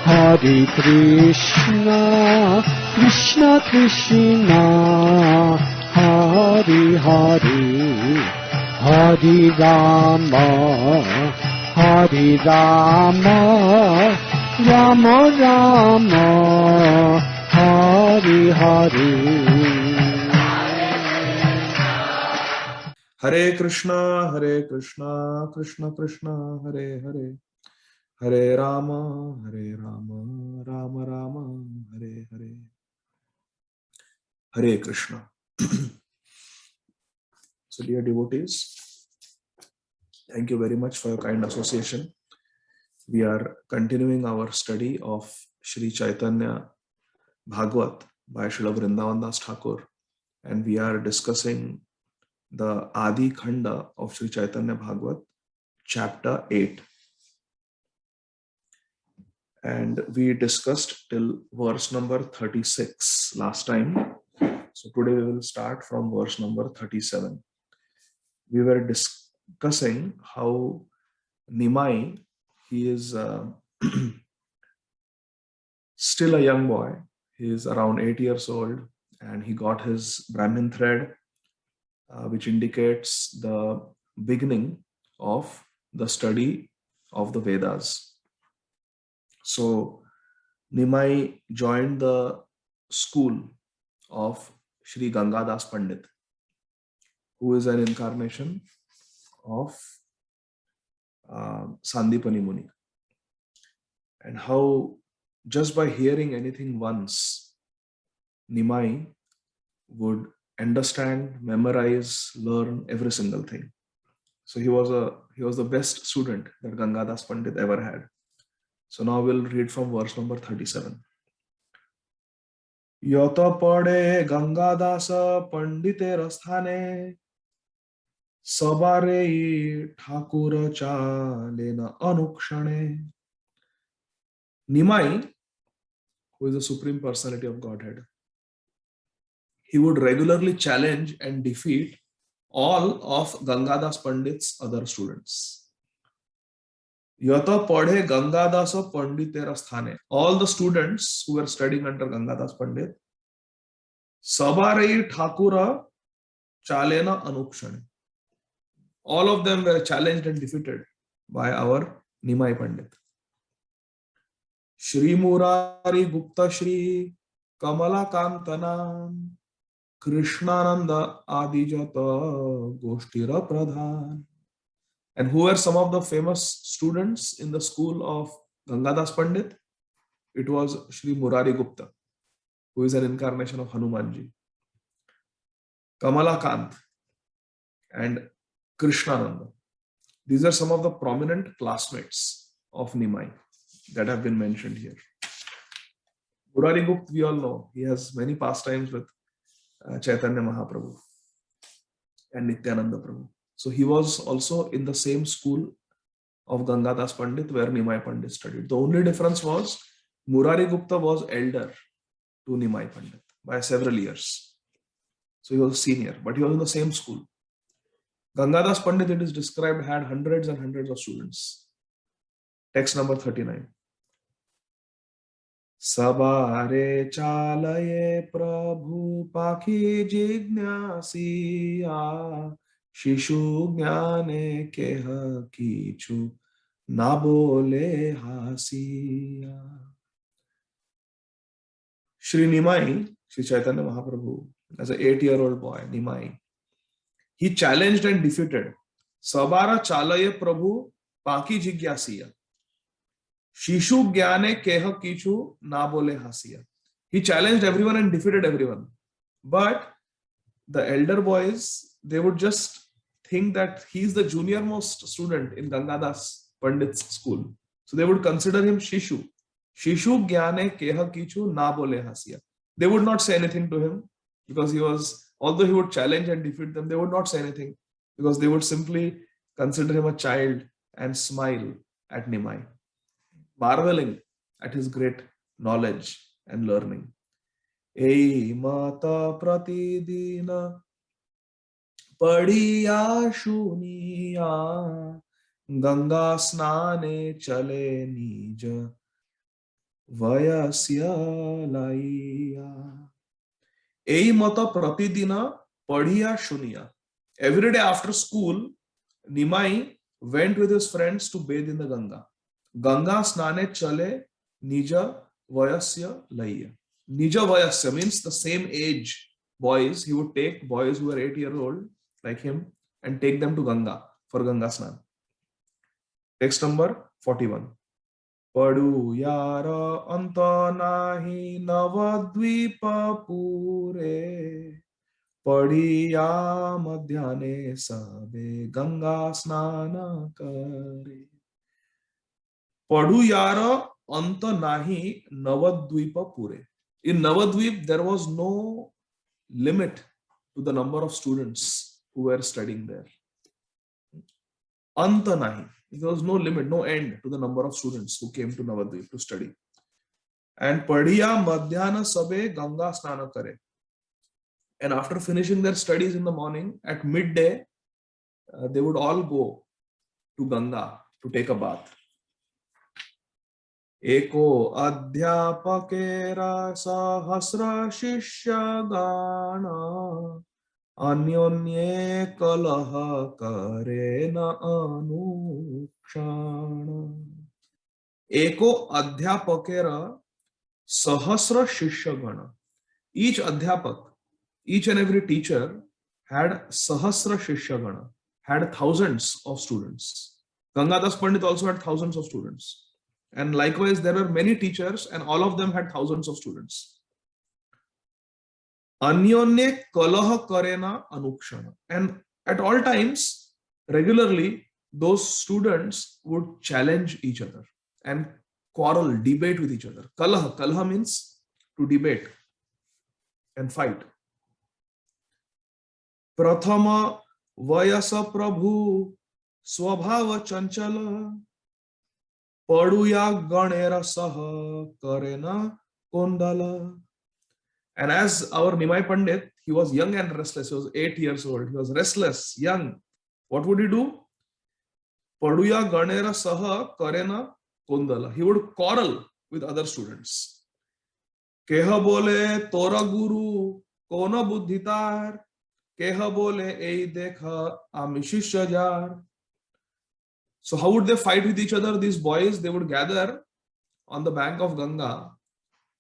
Hare Krishna, Krishna Krishna, Hare Hare, Hare Rama, Hare Rama, Rama Rama, Hare Hare. Hare Krishna, Krishna Krishna, Hare Hare, Hare Rama, Rama Rama, Hare Hare. Hare Krishna. So dear devotees, thank you very much for your kind association. We are continuing our study of Sri Chaitanya Bhagavat by Srila Vrindavan Das Thakur, and we are discussing the Adi Khanda of Sri Chaitanya Bhagavat, chapter 8. And we discussed till verse number 36 last time. So today we will start from verse number 37. We were discussing how Nimai, he is still a young boy. He is around 8 years old, and he got his Brahmin thread, which indicates the beginning of the study of the Vedas. So Nimai joined the school of Sri Gangadas Pandit, who is an incarnation of Sandipani Muni. And how just by hearing anything once, Nimai would understand, memorize, learn every single thing. So he was the best student that Gangadas Pandit ever had. So now we'll read from verse number 37. Yata pade Gangadasa Panditer sthane Sabare Thakura Chalena Anukshane. Nimai, who is the Supreme Personality of Godhead, he would regularly challenge and defeat all of Gangadas Pandit's other students. Yata padhe Gangadasa Panditera sthane. All the students who were studying under Gangadas Pandit, Sabare Thakura Chalena Anukshane. All of them were challenged and defeated by our Nimai Pandit. Shri Murari Gupta Shri Kamala Kantanam Krishnananda Adijata Goshtira Pradhan. And who were some of the famous students in the school of Gangadas Pandit? It was Shri Murari Gupta, who is an incarnation of Hanumanji, Kamala Kant, and Krishnananda. These are some of the prominent classmates of Nimai that have been mentioned here. Murari Gupta, we all know, he has many pastimes with Chaitanya Mahaprabhu and Nityananda Prabhu. So he was also in the same school of Gangadas Pandit where Nimai Pandit studied. The only difference was Murari Gupta was elder to Nimai Pandit by several years. So he was senior, but he was in the same school. Gangadas Pandit, it is described, had hundreds and hundreds of students. Text number 39. Sabare chalaye prabhu pakhi jignasiya Shishu jnane keha kichu na bole hasiya. Shri Nimai, Shri Chaitanya Mahaprabhu, as an 8-year-old boy, Nimai, he challenged and defeated Sabara chalaye prabhu paki jigyasiya Shishu jnane keha kichu na bole hasiya. He challenged everyone and defeated everyone. But the elder boys, they would just think that he is the junior most student in Gangadas Pandit's school. So they would consider him Shishu. Shishu jnane keha kichu na bole hasiya. They would not say anything to him because he was, although he would challenge and defeat them, they would not say anything because they would simply consider him a child and smile at Nimai, marveling at his great knowledge and learning. Ei mata pratidina Padiya shuniya Ganga snane chale nija vayasya laiya. Ei mata pratidina padhiya shuniya. Every day after school, Nimai went with his friends to bathe in the Ganga. Ganga snane chale nija vayasya laiya. Nija vayasya means the same age boys. He would take boys who were 8 years old like him and take them to Ganga for Ganga snan. Text number 41. Padu yara anta nahi navadvipa pure पढ़िया मध्याने सबे गंगा स्नान करे. पढ़ू यार अंत नाही नवद्वीप पूरे. In Navadvip, there was no limit to the number of students who were studying there. Anta nahi. There was no limit, no end to the number of students who came to Navadvip to study. And padhiya madhyana sabe ganga snana kare. And after finishing their studies in the morning, at midday, they would all go to Ganga to take a bath. Eko adhyapakera sahasra shishya gana anyonye kalaha kare na anukshana. Eko adhyapakera sahasra shishya gana. Each adhyapak, each and every teacher had Sahasra Shishya Gana, had thousands of students. Gangadas Pandit also had thousands of students. And likewise, there were many teachers and all of them had thousands of students. Anyonye kalaha karena anukshana. And at all times, regularly, those students would challenge each other and quarrel, debate with each other. Kalaha means to debate and fight. Prathama vayasa prabhu swabhava chanchala paduya ganera saha karena kondala. And as our Nimai Pandit, he was young and restless. He was 8 years old. He was restless, young. What would he do? Paduya ganera saha karena kondala. He would quarrel with other students. Keha bole tora guru kona buddhitar. Keha bole ei dekha ami shishya jar. So how would they fight with each other? These boys, they would gather on the bank of Ganga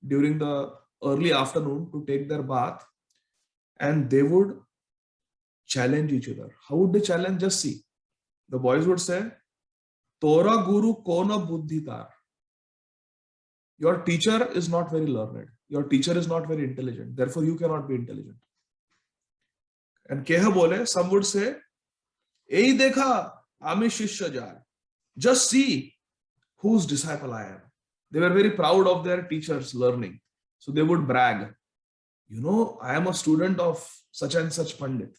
during the early afternoon to take their bath, and they would challenge each other. How would they challenge? Just see. The boys would say, Tora guru kona buddhitar. Your teacher is not very learned. Your teacher is not very intelligent. Therefore, you cannot be intelligent. And keha bole, some would say, Ei dekha, ami shishya jar. Just see whose disciple I am. They were very proud of their teachers' learning. So they would brag, you know, I am a student of such and such Pandit.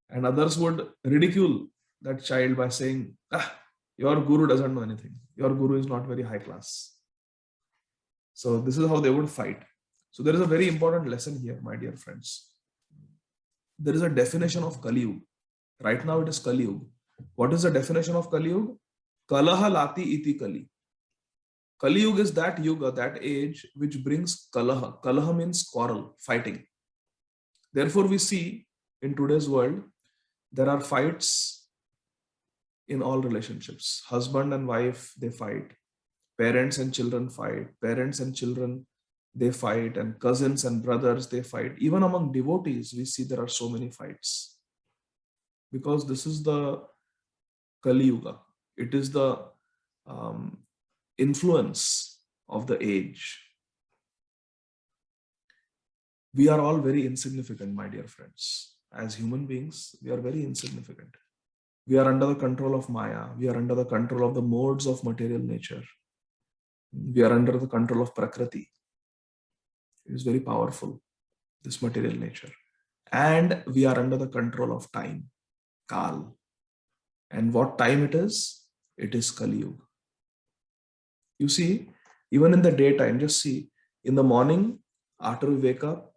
And others would ridicule that child by saying, your guru doesn't know anything. Your guru is not very high class. So this is how they would fight. So there is a very important lesson here, my dear friends. There is a definition of Kali Yuga. Right now it is Kali Yuga. What is the definition of Kali Yuga? Kalaha lati iti Kali. Kali Yuga is that yuga, that age which brings kalaha. Kalaha means quarrel, fighting. Therefore, we see in today's world, there are fights in all relationships. Husband and wife, they fight. Parents and children fight. Parents and children, they fight. And cousins and brothers, they fight. Even among devotees, we see there are so many fights. Because this is the Kali Yuga. It is the influence of the age. We are all very insignificant, my dear friends. As human beings, we are very insignificant. We are under the control of Maya. We are under the control of the modes of material nature. We are under the control of Prakriti. It is very powerful, this material nature. And we are under the control of time, Kal. And what time it is? It is Kali Yuga. You see, even in the daytime, just see, in the morning, after we wake up,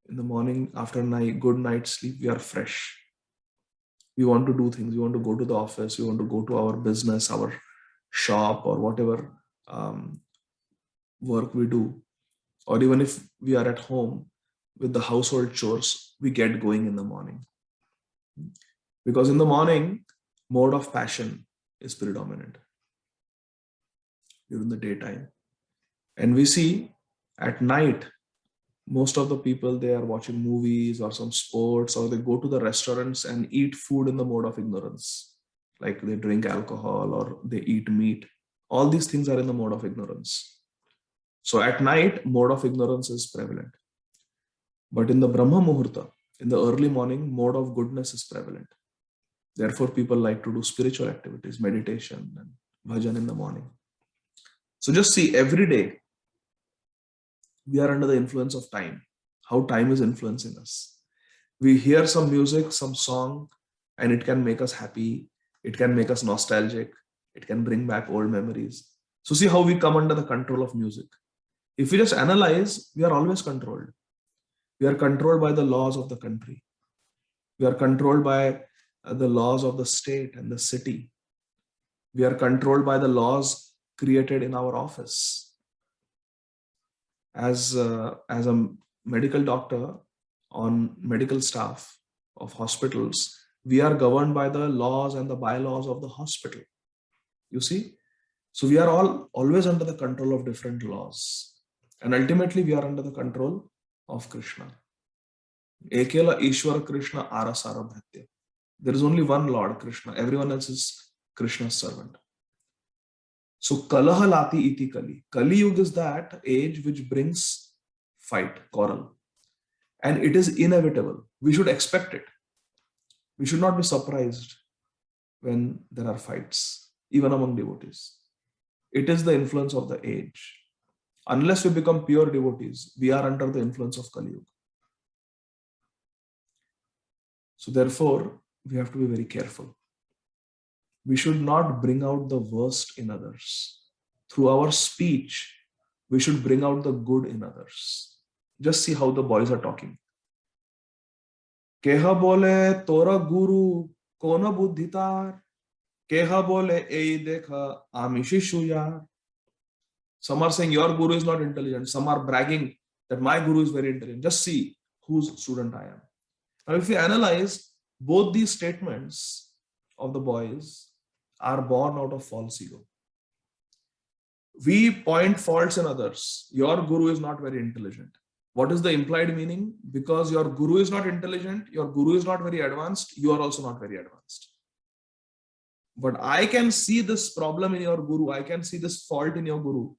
in the morning, after a good night's sleep, we are fresh. We want to do things. We want to go to the office. We want to go to our business, our shop, or whatever work we do, or even if we are at home with the household chores, we get going in the morning. Because in the morning, mode of passion is predominant during the daytime. And we see at night, most of the people, they are watching movies or some sports, or they go to the restaurants and eat food in the mode of ignorance. Like they drink alcohol or they eat meat. All these things are in the mode of ignorance. So at night, mode of ignorance is prevalent. But in the Brahma Muhurta, in the early morning, mode of goodness is prevalent. Therefore, people like to do spiritual activities, meditation and bhajan in the morning. So just see, every day, we are under the influence of time, how time is influencing us. We hear some music, some song, and it can make us happy. It can make us nostalgic. It can bring back old memories. So see how we come under the control of music. If we just analyze, we are always controlled. We are controlled by the laws of the country. We are controlled by the laws of the state and the city. We are controlled by the laws created in our office. As a medical doctor on medical staff of hospitals, we are governed by the laws and the bylaws of the hospital. You see? So we are all always under the control of different laws. And ultimately we are under the control of Krishna. Ekela Ishwara Krishna Arasara Bhatya. There is only one Lord, Krishna. Everyone else is Krishna's servant. So Kalaha Lati Iti Kali. Kali Yuga is that age which brings fight, quarrel. And it is inevitable. We should expect it. We should not be surprised when there are fights, even among devotees. It is the influence of the age. Unless we become pure devotees, we are under the influence of Kali Yuga. So therefore, we have to be very careful. We should not bring out the worst in others. Through our speech, we should bring out the good in others. Just see how the boys are talking. Keha bole tora guru kona buddhitar. Keha bole ei dekha ami shishu yaar. Some are saying your guru is not intelligent. Some are bragging that my guru is very intelligent. Just see whose student I am. Now, if we analyze, both these statements of the boys are born out of false ego. We point faults in others. Your guru is not very intelligent. What is the implied meaning? Because your guru is not intelligent, your guru is not very advanced, you are also not very advanced. But I can see this problem in your guru. I can see this fault in your guru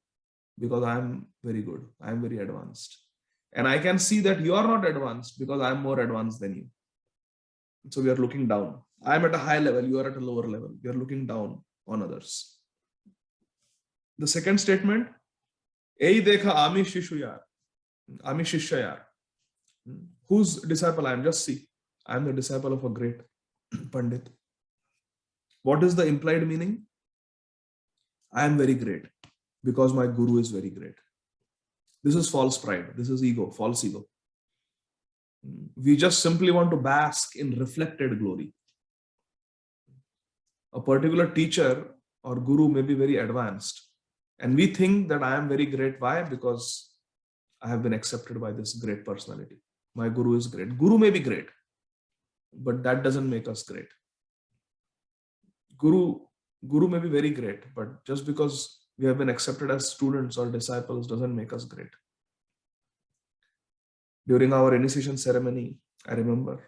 because I am very good. I am very advanced. And I can see that you are not advanced because I am more advanced than you. So we are looking down. I am at a high level, you are at a lower level. We are looking down on others. The second statement, Ei dekha ami shishu yaar. Ami shishya yaar. Whose disciple I am? Just see. I am the disciple of a great Pandit. What is the implied meaning? I am very great because my guru is very great. This is false pride. This is ego, false ego. We just simply want to bask in reflected glory. A particular teacher or guru may be very advanced, and we think that I am very great. Why? Because I have been accepted by this great personality. My guru is great. Guru may be great, but that doesn't make us great. Guru may be very great, but just because we have been accepted as students or disciples doesn't make us great. During our initiation ceremony, I remember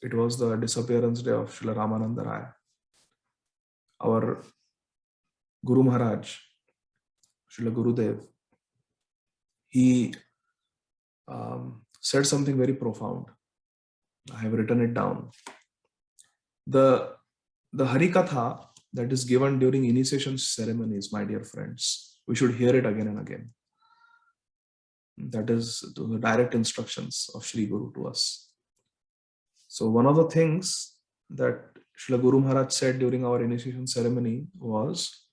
it was the disappearance day of Srila Ramananda Raya. Our Guru Maharaj, Srila Gurudev, he said something very profound. I have written it down. The Harikatha that is given during initiation ceremonies, my dear friends, we should hear it again and again. That is the direct instructions of Shri Guru to us. So one of the things that Srila Guru Maharaj said during our initiation ceremony was,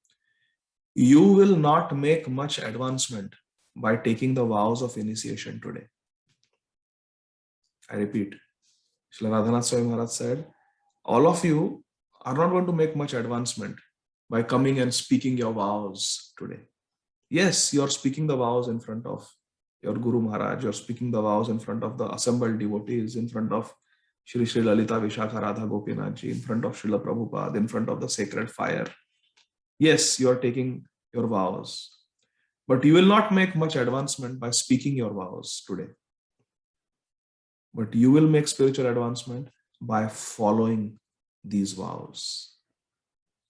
you will not make much advancement by taking the vows of initiation today. I repeat, Srila Radhanath Swami Maharaj said, all of you are not going to make much advancement by coming and speaking your vows today. Yes, you're speaking the vows in front of your Guru Maharaj, you're speaking the vows in front of the assembled devotees, in front of Shri Shri Lalita Vishakha Radha Gopinath ji, in front of Srila Prabhupada, in front of the sacred fire. Yes, you are taking your vows, but you will not make much advancement by speaking your vows today. But you will make spiritual advancement by following these vows.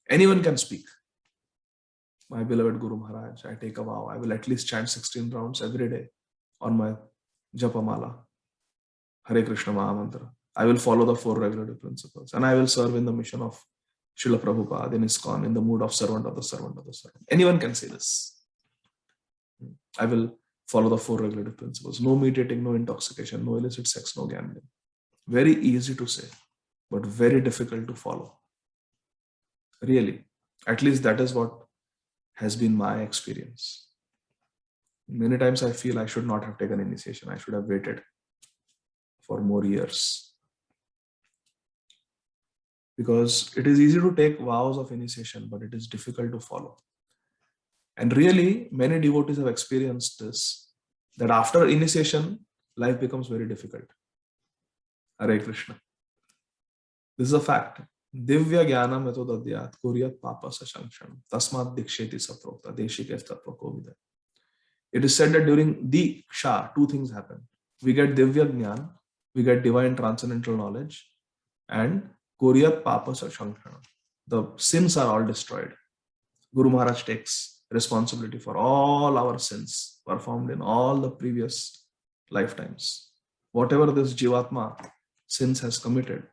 Anyone can speak. My beloved Guru Maharaj, I take a vow, I will at least chant 16 rounds every day on my Japamala, Hare Krishna Mahamantra. I will follow the 4 regulative principles and I will serve in the mission of Srila Prabhupada in ISKCON in the mood of servant of the servant of the servant. Anyone can say this. I will follow the 4 regulative principles. No meat eating, no intoxication, no illicit sex, no gambling. Very easy to say, but very difficult to follow. Really, at least that is what has been my experience. Many times I feel I should not have taken initiation. I should have waited for more years. Because it is easy to take vows of initiation, but it is difficult to follow. And really, many devotees have experienced this, that after initiation, life becomes very difficult. Hare Krishna. This is a fact. Divya Jnana Metodadhyat Kuryat Papa Sasangshanam Tasmat Diksheti Saprokta Deshikesta Prakovida. It is said that during Diksha, 2 things happen. We get Divya Jnana, we get divine transcendental knowledge, and Kuryat Papa Sasangshanam. The sins are all destroyed. Guru Maharaj takes responsibility for all our sins performed in all the previous lifetimes. Whatever this Jivatma sins has committed,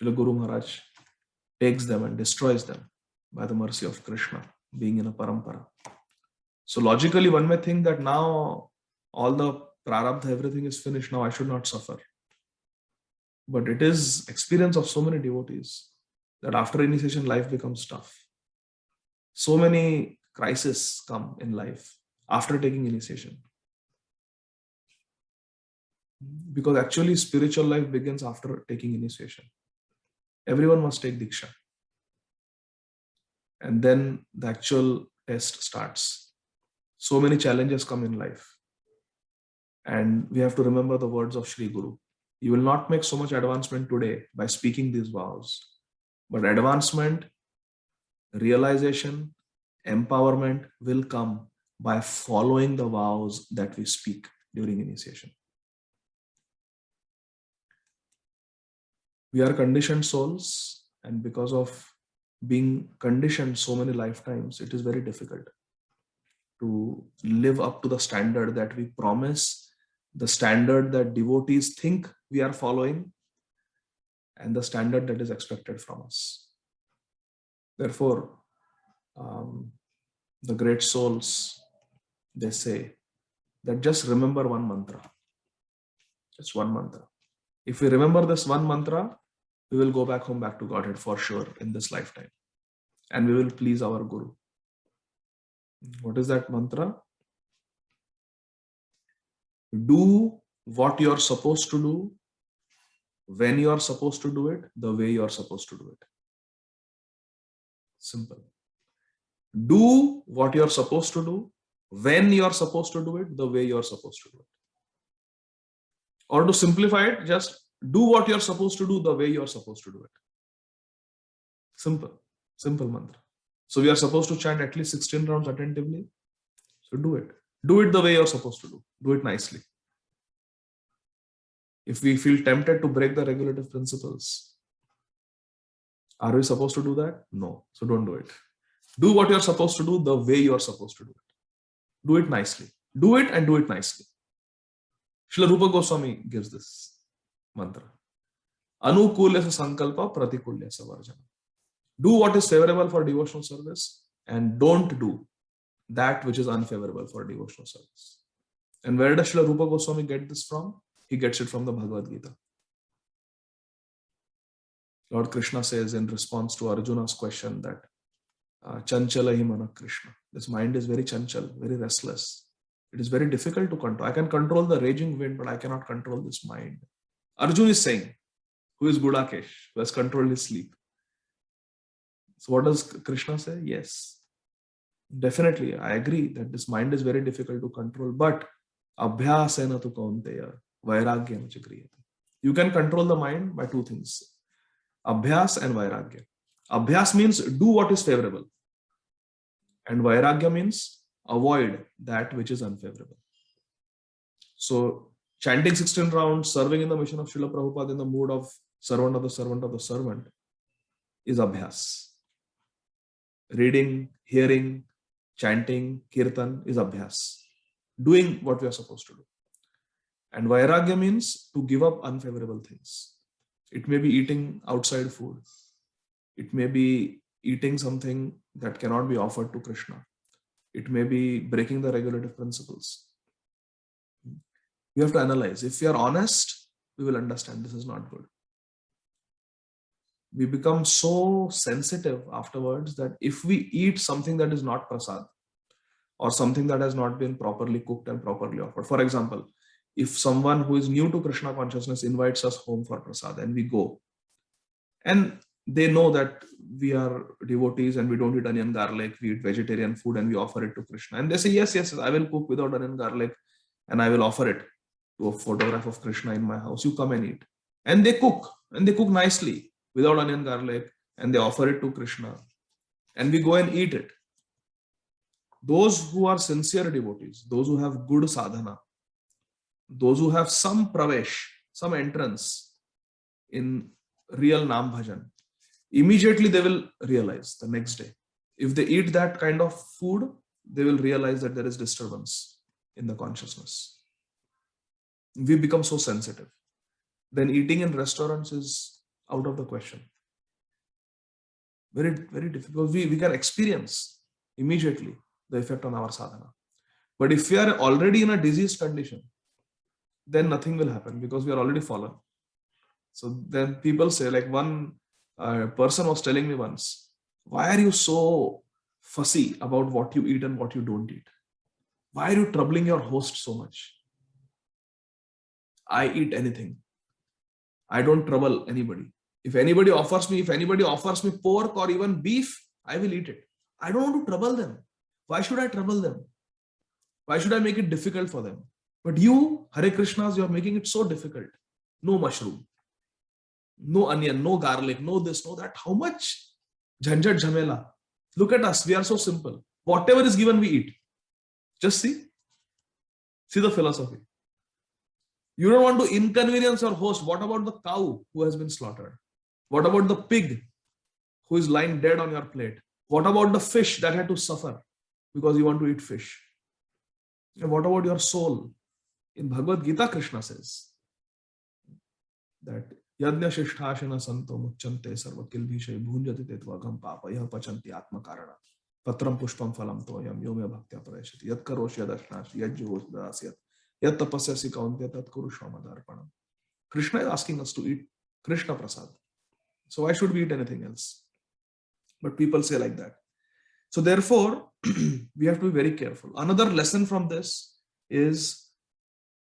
Srila Guru Maharaj takes them and destroys them by the mercy of Krishna, being in a parampara. So logically, one may think that now all the prarabdha, everything is finished, now I should not suffer. But it is experience of so many devotees that after initiation, life becomes tough. So many crises come in life after taking initiation. Because actually spiritual life begins after taking initiation. Everyone must take Diksha. And then the actual test starts. So many challenges come in life. And we have to remember the words of Sri Guru. You will not make so much advancement today by speaking these vows. But advancement, realization, empowerment will come by following the vows that we speak during initiation. We are conditioned souls, and because of being conditioned so many lifetimes, it is very difficult to live up to the standard that we promise, the standard that devotees think we are following, and the standard that is expected from us. Therefore, the great souls, they say that just remember one mantra. Just one mantra. If we remember this one mantra, we will go back home, back to Godhead for sure in this lifetime. And we will please our Guru. What is that mantra? Do what you are supposed to do, when you are supposed to do it, the way you are supposed to do it. Simple. Do what you are supposed to do, when you are supposed to do it, the way you are supposed to do it. Or to simplify it, just do what you are supposed to do the way you are supposed to do it. Simple. Simple mantra. So we are supposed to chant at least 16 rounds attentively. So do it. Do it the way you are supposed to do. Do it nicely. If we feel tempted to break the regulative principles, are we supposed to do that? No. So don't do it. Do what you are supposed to do the way you are supposed to do it. Do it nicely. Do it and do it nicely. Srila Rupa Goswami gives this mantra. Anukulyasa sankalpa pratikulyasa varjana. Do what is favorable for devotional service and don't do that which is unfavorable for devotional service. And where does Srila Rupa Goswami get this from? He gets it from the Bhagavad Gita. Lord Krishna says in response to Arjuna's question that Chanchalahi mana Krishna. This mind is very chanchal, very restless. It is very difficult to control. I can control the raging wind, but I cannot control this mind. Arjuna is saying, who is Gudakesh, who has controlled his sleep. So what does Krishna say? Yes. Definitely, I agree that this mind is very difficult to control, but abhyasena tu kaunteya vairagyam ch kriyate. You can control the mind by two things: abhyas and vairagya. Abhyas means do what is favorable, and vairagya means avoid that which is unfavorable. So, chanting 16 rounds, serving in the mission of Srila Prabhupada in the mood of servant of the servant of the servant is abhyas. Reading, hearing, chanting, kirtan is abhyas. Doing what we are supposed to do. And vairagya means to give up unfavorable things. It may be eating outside food. It may be eating something that cannot be offered to Krishna. It may be breaking the regulative principles. We have to analyze. If we are honest, we will understand this is not good. We become so sensitive afterwards that if we eat something that is not prasad or something that has not been properly cooked and properly offered. For example, if someone who is new to Krishna consciousness invites us home for prasad and we go, and they know that we are devotees and we don't eat onion garlic, we eat vegetarian food and we offer it to Krishna. And they say, yes, I will cook without onion garlic and I will offer it to a photograph of Krishna in my house. You come and eat. And they cook nicely without onion garlic and they offer it to Krishna. And we go and eat it. Those who are sincere devotees, those who have good sadhana, those who have some pravesh, some entrance in real Nam Bhajan, immediately they will realize the next day. If they eat that kind of food, they will realize that there is disturbance in the consciousness. We become so sensitive. Then eating in restaurants is out of the question. Very, very difficult. We can experience immediately the effect on our sadhana. But if we are already in a diseased condition, then nothing will happen because we are already fallen. So then people say, like one person was telling me once, why are you so fussy about what you eat and what you don't eat? Why are you troubling your host so much? I eat anything. I don't trouble anybody. If anybody offers me pork or even beef, I will eat it. I don't want to trouble them. Why should I trouble them? Why should I make it difficult for them? But you, Hare Krishnas, you are making it so difficult. No mushroom, no onion, no garlic, no this, no that. How much jhanjat jhamela? Look at us. We are so simple. Whatever is given, we eat. Just see. See the philosophy. You don't want to inconvenience your host. What about the cow who has been slaughtered? What about the pig who is lying dead on your plate? What about the fish that had to suffer because you want to eat fish? And what about your soul? In Bhagavad Gita, Krishna says that Yajna Shisthashana Santo Muchante Sarva Kilbhishay Bhunjati Tetvagam Papa Yah Pachanti Atma Karana Patram Pushpam Phalam Toyam Yome Bhaktya Parashati Yat Karosh Yadashnash Yajjuvos Dasyat Yat Tapasyasi Kauntya Tat Kuru Shamadarpanam. Krishna is asking us to eat Krishna Prasad. So why should we eat anything else? But people say like that. So therefore, we have to be very careful. Another lesson from this is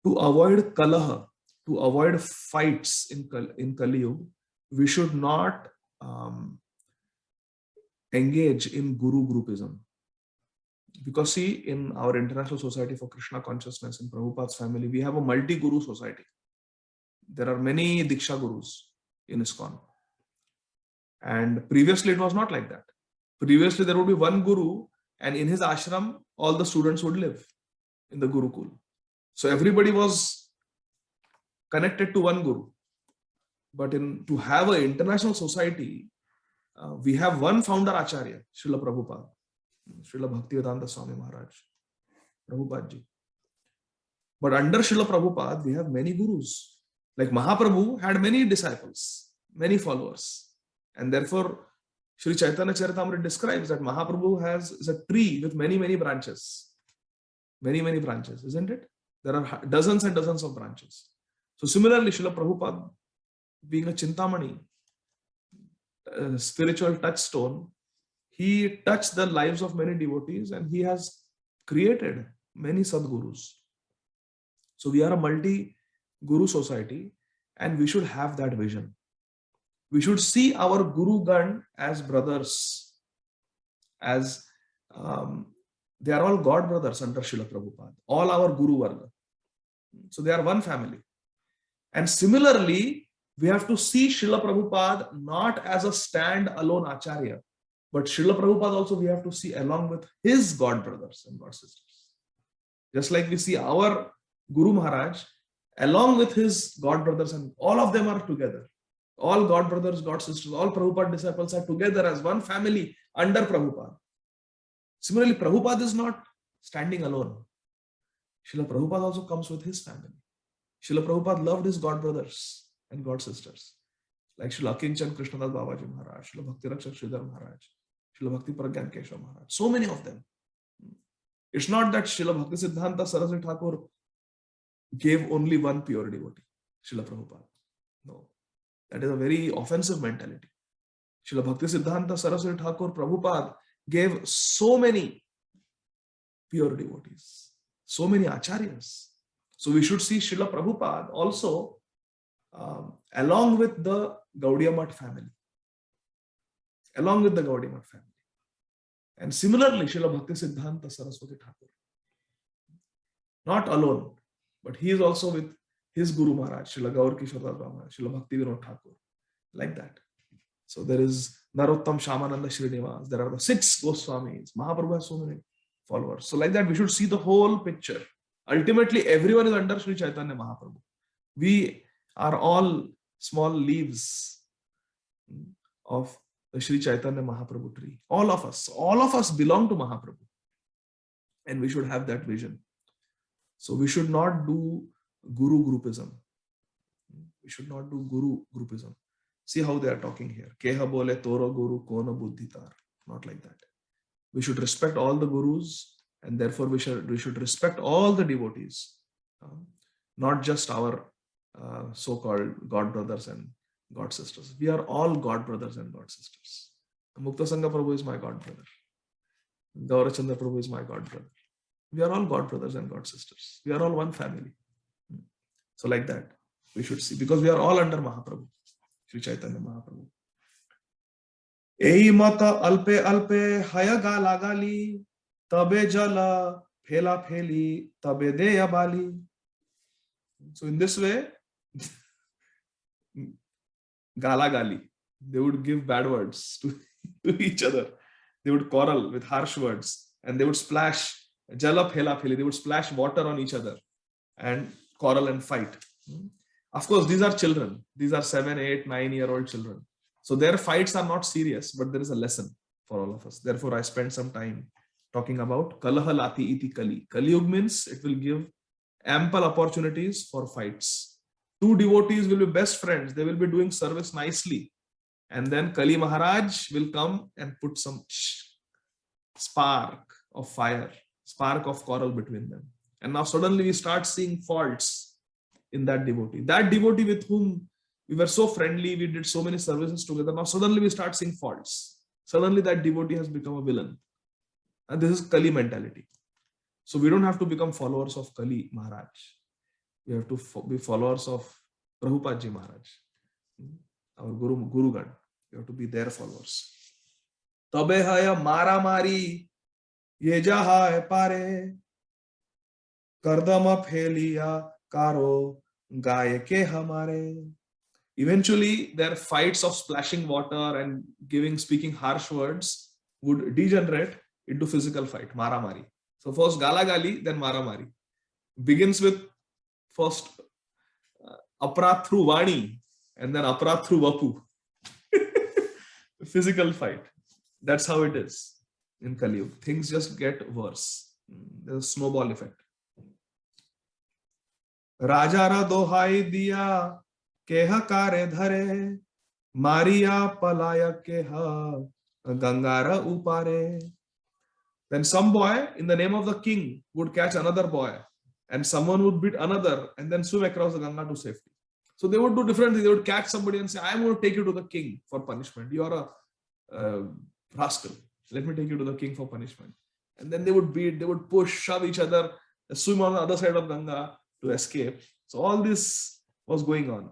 to avoid kalaha, to avoid fights in Kali Yuga. We should not engage in guru groupism. Because see, in our International Society for Krishna Consciousness, in Prabhupada's family, we have a multi-guru society. There are many Diksha Gurus in ISKCON. And previously it was not like that. Previously there would be one guru and in his ashram, all the students would live in the Gurukul. So everybody was connected to one guru. But to have an international society, we have one founder Acharya, Srila Prabhupada, Srila Bhaktivedanta Swami Maharaj, Prabhupada ji. But under Srila Prabhupada, we have many gurus. Like Mahaprabhu had many disciples, many followers. And therefore, Sri Chaitanya Charitamrita describes that Mahaprabhu is a tree with many, many branches. Many, many branches, isn't it? There are dozens and dozens of branches. So similarly, Srila Prabhupada, being a Chintamani, a spiritual touchstone, he touched the lives of many devotees and he has created many Sadgurus. So we are a multi-guru society and we should have that vision. We should see our Guru Gan as brothers, as They are all God brothers under Srila Prabhupada, all our Guru Varga. So they are one family. And similarly, we have to see Srila Prabhupada not as a stand-alone Acharya, but Srila Prabhupada also we have to see along with his God brothers and God sisters. Just like we see our Guru Maharaj along with his God brothers, and all of them are together. All God brothers, God sisters, all Prabhupada disciples are together as one family under Prabhupada. Similarly, Prabhupada is not standing alone. Srila Prabhupada also comes with his family. Srila Prabhupada loved his God brothers and God sisters, like Srila Akinchan Krishnadas Babaji Maharaj, Srila Bhakti Rakshak Sridhar Maharaj, Srila Bhakti Pragyan Keshav Maharaj. So many of them. It's not that Srila Bhakti Siddhanta Saraswati Thakur gave only one pure devotee, Srila Prabhupada. No, that is a very offensive mentality. Srila Bhakti Siddhanta Saraswati Thakur Prabhupada gave so many pure devotees, so many acharyas. So we should see Srila Prabhupada also along with the Gaudiya Math family. Along with the Gaudiya Math family. And similarly, Srila Bhakti Siddhanta Saraswati Thakur. Not alone, but he is also with his Guru Maharaj, Srila Gaur Kishore Das Maharaj, Srila Bhakti Vinod Thakur. Like that. So there is Narottam Shamananda Srinivas. There are the 6 Goswamis. Mahaprabhu has so many followers. So like that, we should see the whole picture. Ultimately, everyone is under Sri Chaitanya Mahaprabhu. We are all small leaves of the Sri Chaitanya Mahaprabhu tree. All of us belong to Mahaprabhu. And we should have that vision. So we should not do Guru groupism. We should not do Guru groupism. See how they are talking here. Keha bole toro guru kona buddhitar. Not like that. We should respect all the gurus, and therefore we should respect all the devotees, not just our so-called God brothers and God sisters. We are all God brothers and God sisters. Mukta Sangha Prabhu is my God brother. Gaurachandra Prabhu is my God brother. We are all God brothers and God sisters. We are all one family. So like that, we should see, because we are all under Mahaprabhu, Sri Chaitanya Mahaprabhu. Ei mata alpe alpe haya gala gali, tabe jala phela pheli, tabe deya bali. So in this way, gala gali, they would give bad words to each other. They would quarrel with harsh words, and they would splash jala phela pheli. They would splash water on each other and quarrel and fight. Of course, these are children. These are 7, 8, 9-year-old children. So their fights are not serious, but there is a lesson for all of us. Therefore, I spent some time talking about Kalahalati iti Kali. Kali Yuga means it will give ample opportunities for fights. 2 devotees will be best friends. They will be doing service nicely. And then Kali Maharaj will come and put some spark of fire, spark of quarrel between them. And now suddenly we start seeing faults in that devotee. That devotee with whom we were so friendly, we did so many services together. Now suddenly we start seeing faults. Suddenly that devotee has become a villain. And this is Kali mentality. So we don't have to become followers of Kali Maharaj. We have to be followers of Prabhupada Ji Maharaj, our Guru Gan. We have to be their followers. Tabe haya mara mari, ye jaha pare, kardama pheliya karo, gaye ke hamare. Eventually, their fights of splashing water and speaking harsh words would degenerate into physical fight, mara-mari. So first gala-gali, then mara-mari. Begins with first aparat through vani, and then aparat through vapu. Physical fight. That's how it is in Kali Yuga. Things just get worse. There's a snowball effect. Rajara dohai diya, keha kare dhare, Maria palaya keha, Gangara upare. Then some boy in the name of the king would catch another boy, and someone would beat another and then swim across the Ganga to safety. So they would do different things. They would catch somebody and say, I'm going to take you to the king for punishment. You are a rascal. Let me take you to the king for punishment. And then they would beat, they would push, shove each other, swim on the other side of Ganga to escape. So all this was going on.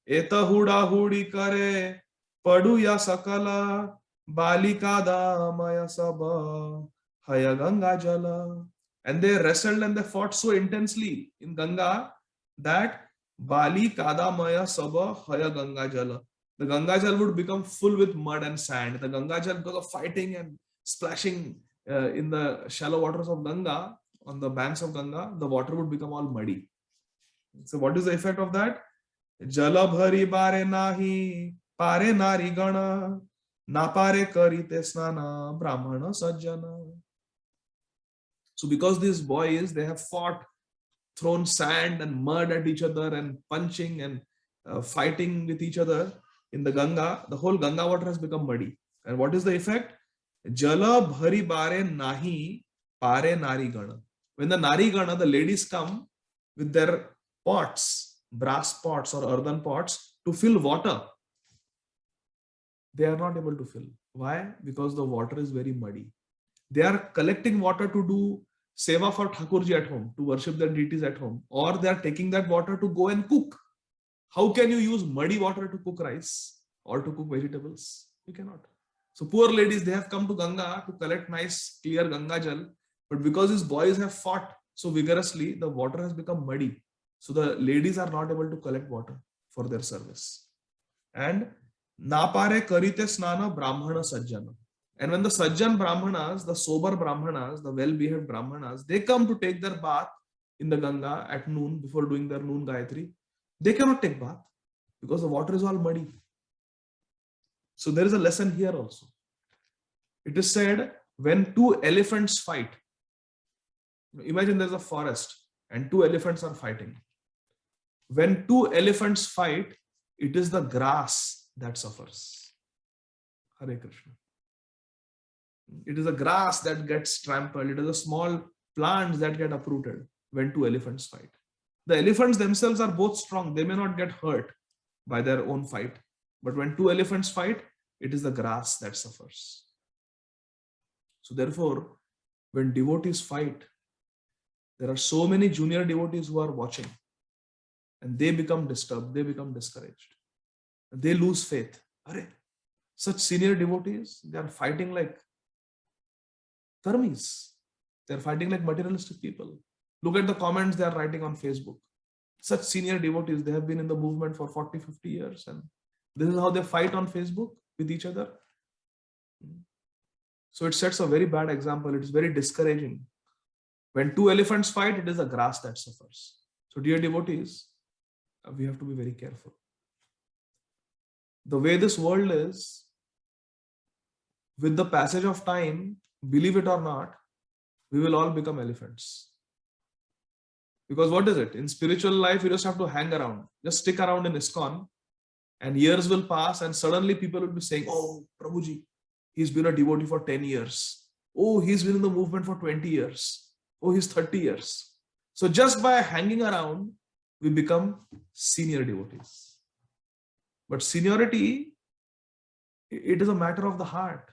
Eta huda hudi kare, padu ya sakala, balika da maya saba, Haya Ganga Jala. And they wrestled and they fought so intensely in Ganga that Bali Kadamaya Saba Haya Ganga Jala. The Ganga Jal would become full with mud and sand. The Ganga Jal, because of fighting and splashing in the shallow waters of Ganga, on the banks of Ganga, the water would become all muddy. So, what is the effect of that? Jala bhari bare nahi, pare nari gana, na pare karite snana, brahmana sajjana. So, because these boys, they have fought, thrown sand and mud at each other and punching and fighting with each other in the Ganga, the whole Ganga water has become muddy. And what is the effect? Jala bhari bare nahi, pare nari gana. When the nari gana, the ladies come with their pots, brass pots or earthen pots to fill water, they are not able to fill. Why? Because the water is very muddy. They are collecting water to do seva for Thakurji at home, to worship their deities at home, or they are taking that water to go and cook. How can you use muddy water to cook rice or to cook vegetables? You cannot. So poor ladies, they have come to Ganga to collect nice, clear Ganga Jal, but because these boys have fought so vigorously, the water has become muddy. So the ladies are not able to collect water for their service. And napare karite snana brahmana sajjana. And when the sajjan brahmanas, the sober brahmanas, the well-behaved brahmanas, they come to take their bath in the Ganga at noon before doing their noon Gayatri, they cannot take bath because the water is all muddy. So there is a lesson here also. It is said, when two elephants fight, imagine there's a forest and two elephants are fighting. When two elephants fight, it is the grass that suffers. Hare Krishna. It is the grass that gets trampled. It is the small plants that get uprooted when two elephants fight. The elephants themselves are both strong. They may not get hurt by their own fight. But when two elephants fight, it is the grass that suffers. So therefore, when devotees fight, there are so many junior devotees who are watching. And they become disturbed. They become discouraged. They lose faith. Arey, such senior devotees, they are fighting like Dharmis. They are fighting like materialistic people. Look at the comments they are writing on Facebook. Such senior devotees, they have been in the movement for 40, 50 years. And this is how they fight on Facebook with each other. So it sets a very bad example. It is very discouraging. When two elephants fight, it is the grass that suffers. So dear devotees, we have to be very careful. The way this world is, with the passage of time, believe it or not, we will all become elephants. Because what is it? In spiritual life, you just have to hang around. Just stick around in ISKCON and years will pass and suddenly people will be saying, oh, Prabhuji, he's been a devotee for 10 years. Oh, he's been in the movement for 20 years. Oh, he's 30 years. So just by hanging around, we become senior devotees. But seniority, it is a matter of the heart.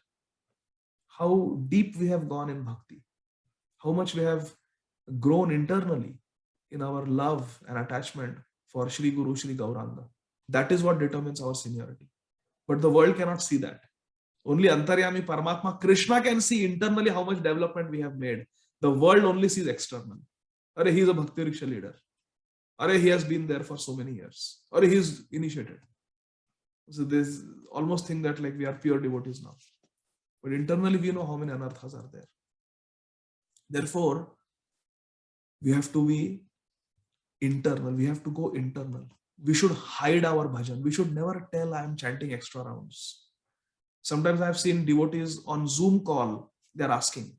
How deep we have gone in bhakti. How much we have grown internally in our love and attachment for Shri Guru, Shri Gauranga. That is what determines our seniority. But the world cannot see that. Only Antaryami Paramatma, Krishna can see internally how much development we have made. The world only sees external. Are he is a Bhakti Riksha leader. Are he has been there for so many years. Or he is initiated. So there's almost think that like we are pure devotees now. But internally we know how many anarthas are there. Therefore, we have to be internal. We have to go internal. We should hide our bhajan. We should never tell I am chanting extra rounds. Sometimes I have seen devotees on Zoom call. They are asking,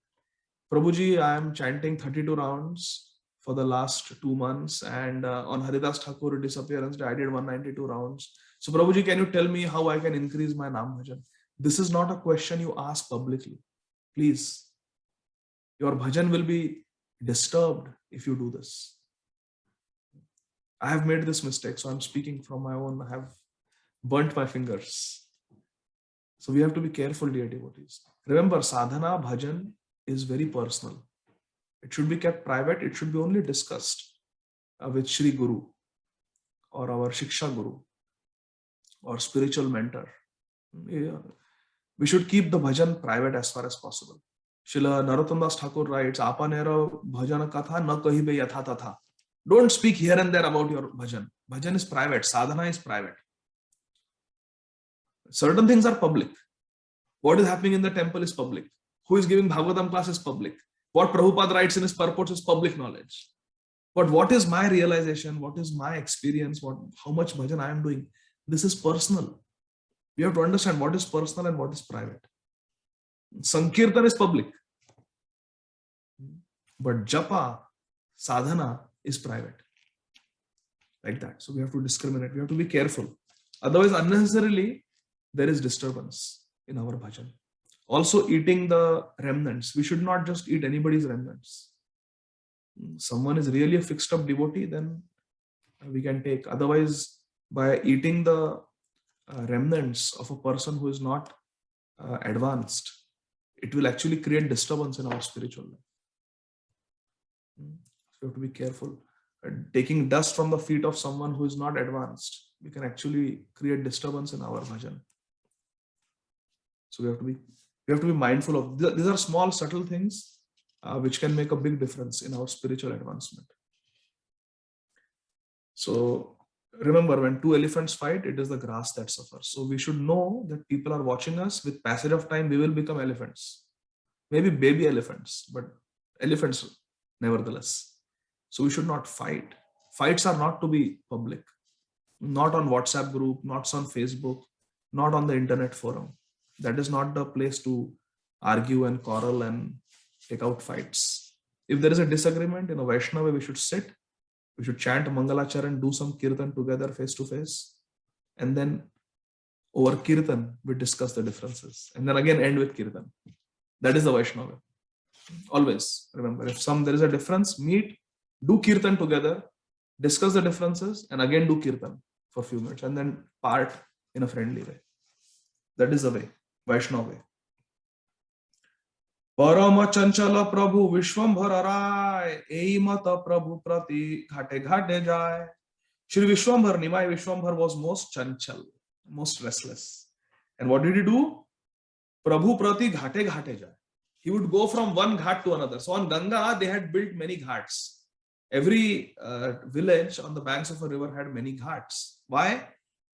Prabhuji, I am chanting 32 rounds for the last 2 months. And on Haridas Thakur disappearance day, I did 192 rounds. So Prabhuji, can you tell me how I can increase my Nam bhajan? This is not a question you ask publicly. Please. Your bhajan will be disturbed if you do this. I have made this mistake, so I'm speaking from my own. I have burnt my fingers. So we have to be careful, dear devotees. Remember, sadhana, bhajan is very personal. It should be kept private. It should be only discussed with Shri Guru or our Shiksha Guru or spiritual mentor. Yeah. We should keep the bhajan private as far as possible. Srila Narottam Das Thakur writes, Apanera bhajan katha na kahibe yatha tatha. Don't speak here and there about your bhajan. Bhajan is private. Sadhana is private. Certain things are public. What is happening in the temple is public. Who is giving Bhagavatam class is public. What Prabhupada writes in his purports is public knowledge. But what is my realization? What is my experience? How much bhajan I am doing? This is personal. We have to understand what is personal and what is private. Sankirtan is public. But japa, sadhana is private. Like that. So we have to discriminate. We have to be careful. Otherwise, unnecessarily, there is disturbance in our bhajan. Also, eating the remnants. We should not just eat anybody's remnants. Someone is really a fixed up devotee, then we can take. Otherwise, by eating the remnants of a person who is not advanced, it will actually create disturbance in our spiritual life. So we have to be careful. Taking dust from the feet of someone who is not advanced, we can actually create disturbance in our bhajan. So we have to be mindful of these are small subtle things which can make a big difference in our spiritual advancement. So remember, when two elephants fight, it is the grass that suffers. So we should know that people are watching us. With passage of time, we will become elephants. Maybe baby elephants, but elephants nevertheless. So we should not fight. Fights are not to be public. Not on WhatsApp group, not on Facebook, not on the internet forum. That is not the place to argue and quarrel and take out fights. If there is a disagreement in a Vaishnava, we should sit, we should chant Mangalacharan, do some kirtan together face to face, and then over kirtan, we discuss the differences, and then again end with kirtan. That is the Vaishnava. Always remember, if there is a difference, meet, do kirtan together, discuss the differences, and again do kirtan for a few minutes, and then part in a friendly way. That is the way, Vaishnava way. परम चंचल प्रभु विश्वंभर राय एई मत प्रभु प्रति घाटे घाटे जाए. Shri Vishwambhar, Nimai Vishwambhar was most chanchal, most restless. And what did he do? Prabhu prati ghate ghate jaye. He would go from one ghat to another. So on Ganga, they had built many ghats. Every village on the banks of a river had many ghats. Why?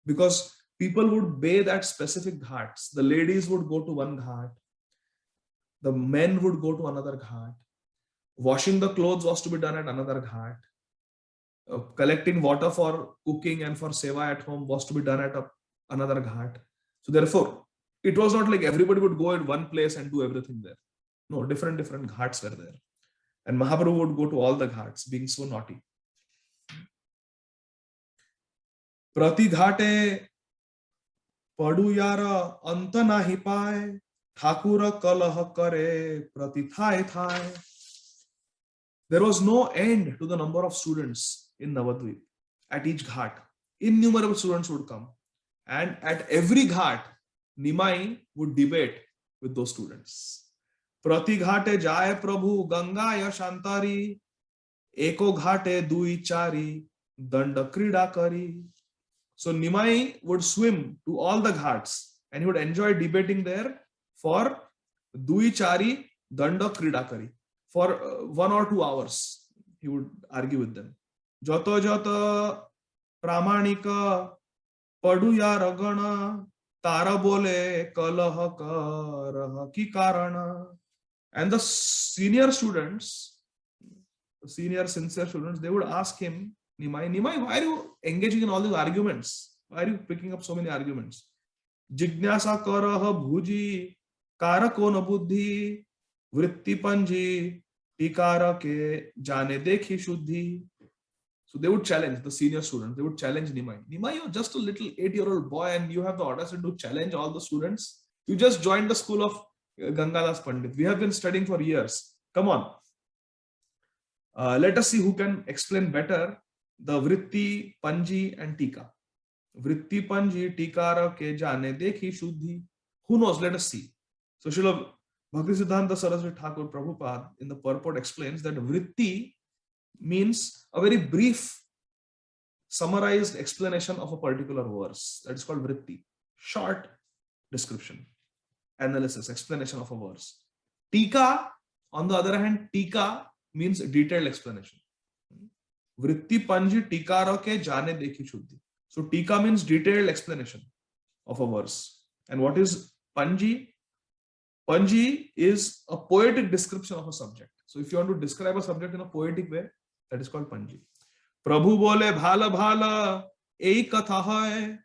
Because people would bathe at specific ghats. The ladies would go to one ghat. The men would go to another ghat. Washing the clothes was to be done at another ghat. Collecting water for cooking and for seva at home was to be done at another ghat. So therefore, it was not like everybody would go in one place and do everything there. No, different ghats were there. And Mahaprabhu would go to all the ghats, being so naughty. Prati ghate padu yara anta nahi paye. Thakura kalah kare prati thai thai. There was no end to the number of students in Navadvip. At each ghat, innumerable students would come. And at every ghat, Nimai would debate with those students. Prati ghate jaye prabhu gangaya shantari. Eko ghate dui chari danda krida kari. So Nimai would swim to all the ghats and he would enjoy debating there for dui chari danda krida kari. For 1 or 2 hours, he would argue with them. Jato jata pramanika paduya ragana tara bole kalah karah ki karana. And the senior students, the senior sincere students, they would ask him, Nimai, why are you engaging in all these arguments? Why are you picking up so many arguments? Jignasa karah bhuji karako na buddhi vritti panji tikara ke jane dekhi shuddhi. So they would challenge the senior students. They would challenge Nimai. Nimai, you're just a little 8-year-old boy and you have the audacity to challenge all the students. You just joined the school of Gangadas Pandit. We have been studying for years. Come on. Let us see who can explain better the Vritti, Panji and Tika. Vritti, Panji, Tikara ke jane dekhi shuddhi. Who knows? Let us see. So Srila Bhaktisiddhanta Saraswati Thakur Prabhupada in the purport explains that Vritti means a very brief summarized explanation of a particular verse. That is called Vritti. Short description, analysis, explanation of a verse. Tika, on the other hand, tika means detailed explanation. Vritti panji tikaro ke jane dekhi shuddhi. So tika means detailed explanation of a verse. And what is panji? Panji is a poetic description of a subject. So if you want to describe a subject in a poetic way, that is called panji. Prabhu bole bhala bhala ei katha hai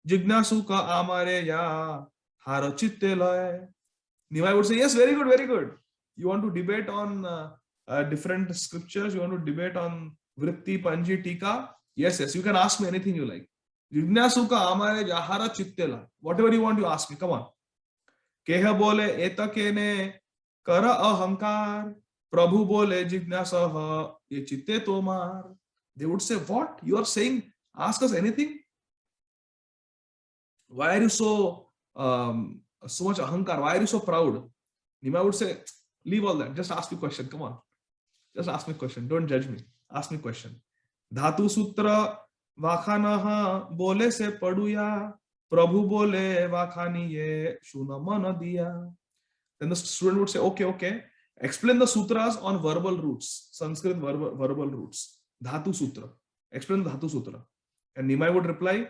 jignasu ka amare ya haro chitte loy. Nimai would say, yes, very good, very good. You want to debate on different scriptures, you want to debate on vritti, panji, tika. Yes, yes, you can ask me anything you like. Jignasu ka amare ya haro chitte loy. Whatever you want, you ask me. Come on. केह बोले एतके ने कर अहंकार प्रभु बोले जिज्ञासा ये चित्ते तोमार. They would say, what you are saying? Ask us anything. Why are you so much ahankar? Why are you so proud? Nima would say, leave all that, just ask me question. Come on, just ask me question, don't judge me, ask me question. Dhatu sutra vakhanaha bole se paduya Prabhu bole vakhani ye shuna mana diya. Then the student would say, okay, explain the sutras on verbal roots, Sanskrit verbal roots. Dhatu sutra. Explain the Dhatu sutra. And Nimai would reply,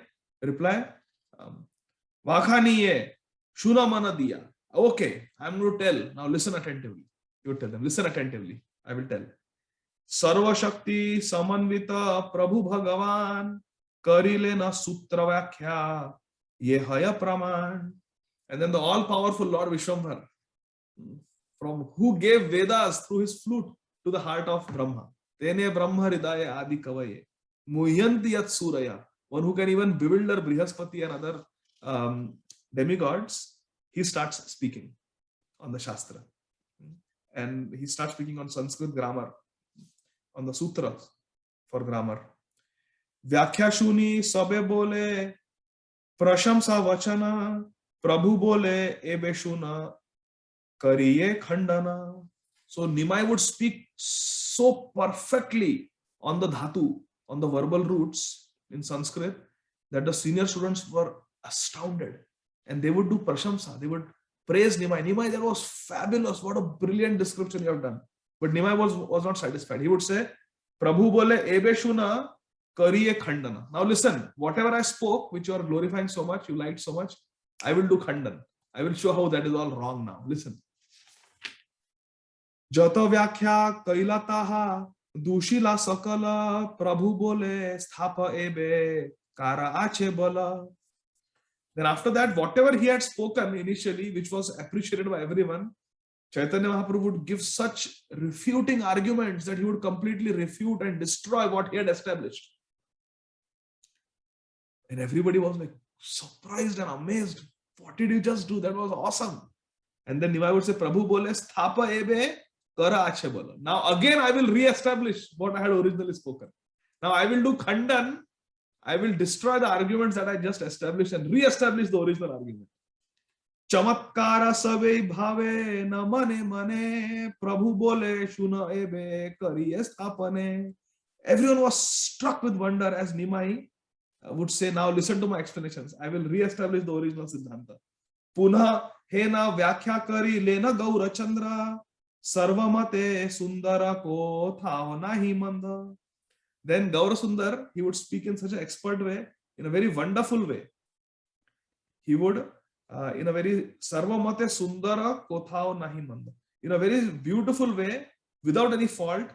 vakhani ye shuna mana diya. Okay, I'm going to tell. Now listen attentively. You tell them, listen attentively. I will tell. Sarva Shakti Samanvita Prabhu Bhagavan Karile na sutra vakhya Ye haya praman. And then the all-powerful Lord Vishwambar, from who gave Vedas through his flute to the heart of Brahma. Tene Brahma Hridaya Adi Kavaye. Muhyanti Yat Suraya. One who can even bewilder Brihaspati and other demigods. He starts speaking on the Shastra. And he starts speaking on Sanskrit grammar, on the sutras for grammar. Vyakhya Shuni Sabe Bole Prashamsa Vachana Prabhu Bole Ebe Shuna Kariye Khandana. So Nimai would speak so perfectly on the dhatu, on the verbal roots in Sanskrit, that the senior students were astounded. And they would do prashamsa, they would praise Nimai. Nimai, that was fabulous. What a brilliant description you have done. But Nimai was not satisfied. He would say, Prabhu Bole Ebe Shuna Kariye Khandana. Now listen, whatever I spoke, which you are glorifying so much, you liked so much, I will do Khandan. I will show how that is all wrong now. Listen. Jata Vyakhya Kailataha Dushila Sakala Prabhu Bole Sthapa Ebe Kara Ache Bala. Then after that, whatever he had spoken initially, which was appreciated by everyone, Chaitanya Mahaprabhu would give such refuting arguments that he would completely refute and destroy what he had established. And everybody was like surprised and amazed. What did you just do? That was awesome. And then Nimai would say, Prabhu bole sthapa ebe kara ache bola. Now again, I will re-establish what I had originally spoken. Now I will do Khandan. I will destroy the arguments that I just established and re-establish the original argument. Chamatkara sabe bhave na mane mane Prabhu bole shuna ebe kariye sthapane. Everyone was struck with wonder as Nimai would say, now listen to my explanations. I will re-establish the original Siddhanta. Punha hena vyakhya kari lena gaura chandra sarvamate sundara ko thao nahi manda. Then Gaura Sundar, he would speak in such an expert way, in a very wonderful way. He would, in a very sarvamate sundara ko thao nahi manda. In a very beautiful way, without any fault,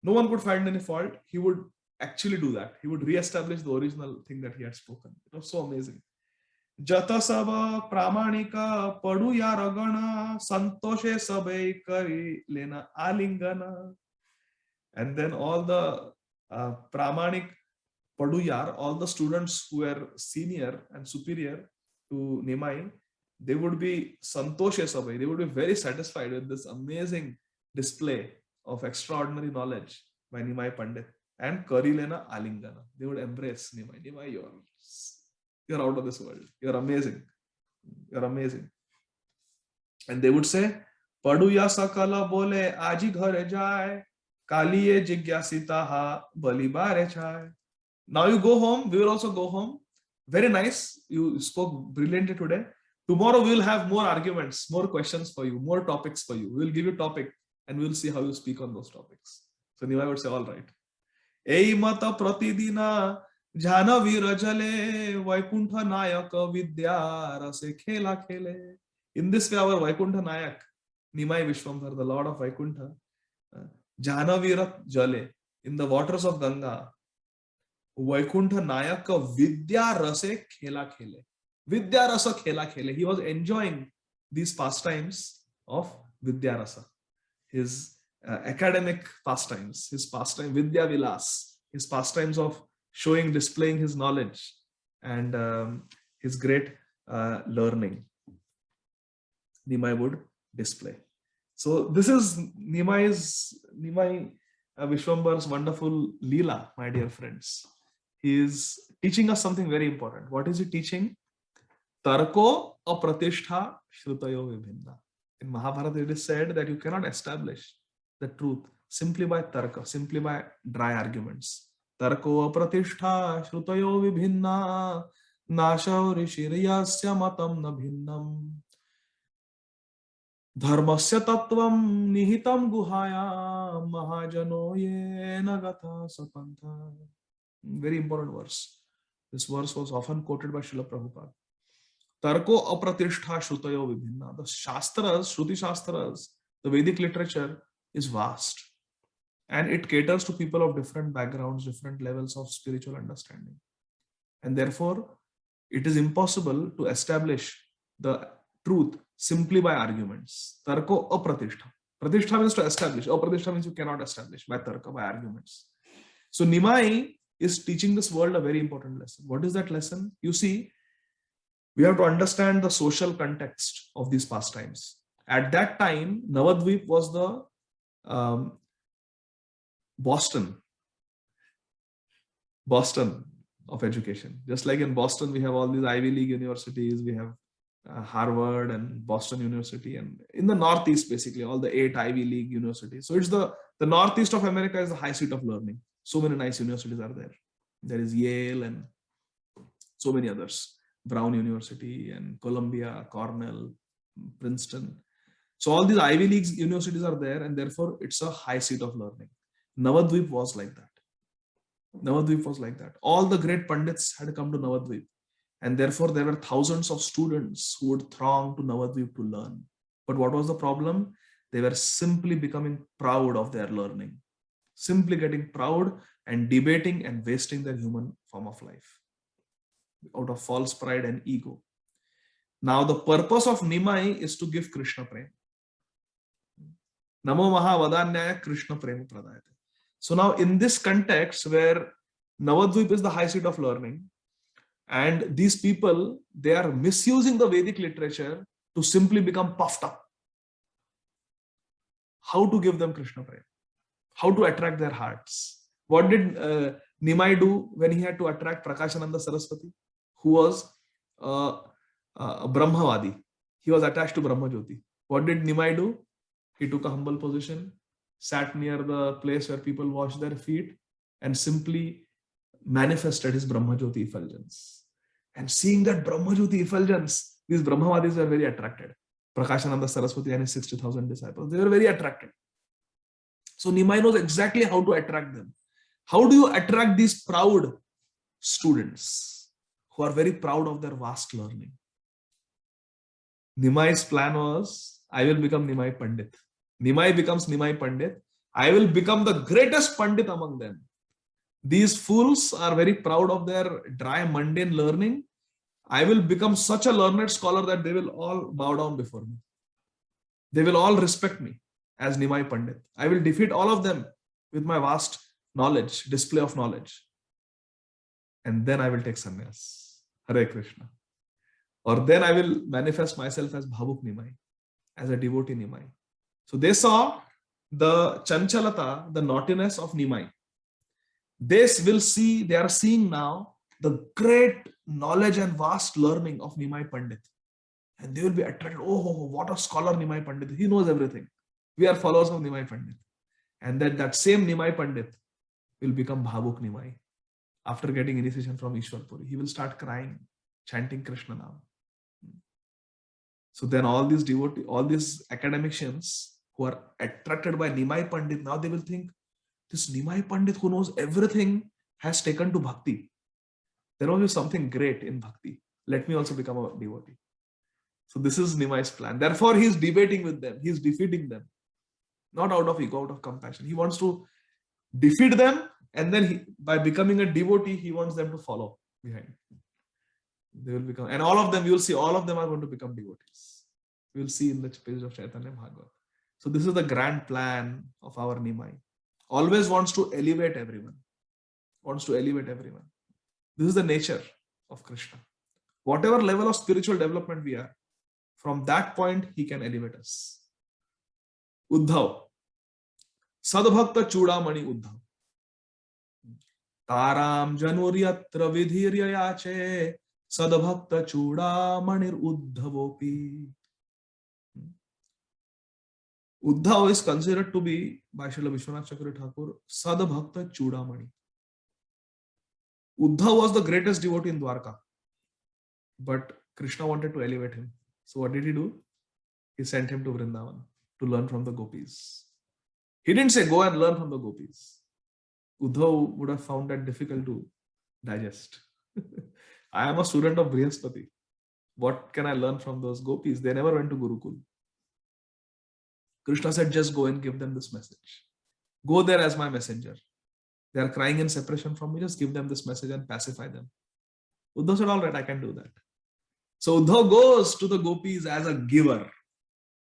no one could find any fault. He would actually do that. He would re-establish the original thing that he had spoken. It was so amazing. Jata sava pramanika padu ya ragana santoshe sabai kari lena alingana. And then all the pramanik paduyar, all the students who were senior and superior to Nimai, they would be santoshe sabai. They would be very satisfied with this amazing display of extraordinary knowledge by Nimai Pandit. And Karilena Alingana. They would embrace Nimai. Nimai, you're out of this world. You're amazing. You're amazing. And they would say, Paduya sakala bole aji ghare jai, kaliye jigyasita ha balibare chai. Now you go home. We will also go home. Very nice. You spoke brilliantly today. Tomorrow we will have more arguments, more questions for you, more topics for you. We will give you topic and we will see how you speak on those topics. So Nimai would say, all right. Ei mata pratidina jhana virajale Vaikuntha Nayaka vidya rase khela khele. In this way, our Vaikuntha Nayak, Nimai Vishwambhar, the Lord of Vaikuntha, jhana virat jale, in the waters of Ganga, Vaikuntha Nayaka vidya rase khela khele. Vidya rasa khela khele. He was enjoying these pastimes of Vidya rasa, his academic pastimes, his pastime Vidya Vilas, his pastimes of showing, displaying his knowledge and his great learning. Nimai would display. So this is Nimai Vishwambar's wonderful Leela, my dear friends. He is teaching us something very important. What is he teaching? Tarko apratishtha shrutayo vibhinna. In Mahabharata, it is said that you cannot establish the truth simply by tarka, simply by dry arguments. Tarko apratishtha shrutayo vibhinna nasha rishiryasya matam na bhinnam dharmasya tattvam nihitam guhaya mahajano yena gatha sapantha. Very important verse. This verse was often quoted by Srila Prabhupada. Tarko apratishtha shrutayo vibhinna. The Shastras, Shruti Shastras, the Vedic literature is vast. And it caters to people of different backgrounds, different levels of spiritual understanding. And therefore, it is impossible to establish the truth simply by arguments. Tarko apratishtha. Pratishtha means to establish. Apratishtha means you cannot establish by tarka, by arguments. So Nimai is teaching this world a very important lesson. What is that lesson? You see, we have to understand the social context of these pastimes. At that time, Navadvip was the Boston of education. Just like in Boston, we have all these Ivy League universities, we have Harvard and Boston University, and in the Northeast, basically, all the 8 Ivy League universities. So it's the Northeast of America is the high seat of learning. So many nice universities are there. There is Yale and so many others. Brown University and Columbia, Cornell, Princeton. So all these Ivy League universities are there, and therefore it's a high seat of learning. Navadvip was like that. Navadvip was like that. All the great Pandits had come to Navadvip, and therefore there were thousands of students who would throng to Navadvip to learn. But what was the problem? They were simply becoming proud of their learning, simply getting proud and debating and wasting their human form of life out of false pride and ego. Now the purpose of Nimai is to give Krishna Prem. Namo Mahavadanyaya Krishna Prem Pradayate. So now in this context where Navadvip is the high seat of learning, and these people, they are misusing the Vedic literature to simply become puffed up. How to give them Krishna Prem? How to attract their hearts? What did Nimai do when he had to attract Prakashananda Saraswati, who was a Brahmavadi? He was attached to Brahma Jyoti. What did Nimai do? He took a humble position, sat near the place where people wash their feet, and simply manifested his Brahma Jyoti effulgence. And seeing that Brahma Jyoti effulgence, these Brahmavadis were very attracted. Prakashananda Saraswati and his 60,000 disciples, they were very attracted. So Nimai knows exactly how to attract them. How do you attract these proud students who are very proud of their vast learning? Nimai's plan was, I will become Nimai Pandit. Nimai becomes Nimai Pandit. I will become the greatest Pandit among them. These fools are very proud of their dry, mundane learning. I will become such a learned scholar that they will all bow down before me. They will all respect me as Nimai Pandit. I will defeat all of them with my vast knowledge, display of knowledge. And then I will take sannyas. Hare Krishna. Or then I will manifest myself as Bhavuk Nimai, as a devotee Nimai. So they saw the chanchalata, the naughtiness of Nimai. They are seeing now the great knowledge and vast learning of Nimai Pandit. And they will be attracted. Oh, what a scholar Nimai Pandit. He knows everything. We are followers of Nimai Pandit. And then that same Nimai Pandit will become Bhavuk Nimai. After getting initiation from Ishwar Puri, he will start crying, chanting Krishna Nam. So then all these devotees, all these academicians who are attracted by Nimai Pandit, now they will think, this Nimai Pandit who knows everything has taken to bhakti. There must be something great in bhakti. Let me also become a devotee. So this is Nimai's plan. Therefore, he is debating with them. He is defeating them. Not out of ego, out of compassion. He wants to defeat them, and then by becoming a devotee, he wants them to follow behind. They will become, and all of them, you will see, all of them are going to become devotees. We will see in the page of Chaitanya Bhagavat. So this is the grand plan of our Nimai. Always wants to elevate everyone. Wants to elevate everyone. This is the nature of Krishna. Whatever level of spiritual development we are, from that point, he can elevate us. Uddhav. Sadbhakta Chudamani Uddhav. Taram Januryatra Vidhirya Yache Sadbhakta Chudamanir Uddhavopi. Uddhav is considered to be, by Srila Vishwanath Chakravarti Thakur, Sadbhakta Chudamani. Uddhav was the greatest devotee in Dwarka. But Krishna wanted to elevate him. So what did he do? He sent him to Vrindavan to learn from the gopis. He didn't say, go and learn from the gopis. Uddhav would have found that difficult to digest. I am a student of Brihaspati. What can I learn from those gopis? They never went to Gurukul. Krishna said, just go and give them this message. Go there as my messenger. They are crying in separation from me. Just give them this message and pacify them. Uddhav said, all right, I can do that. So Uddhav goes to the gopis as a giver.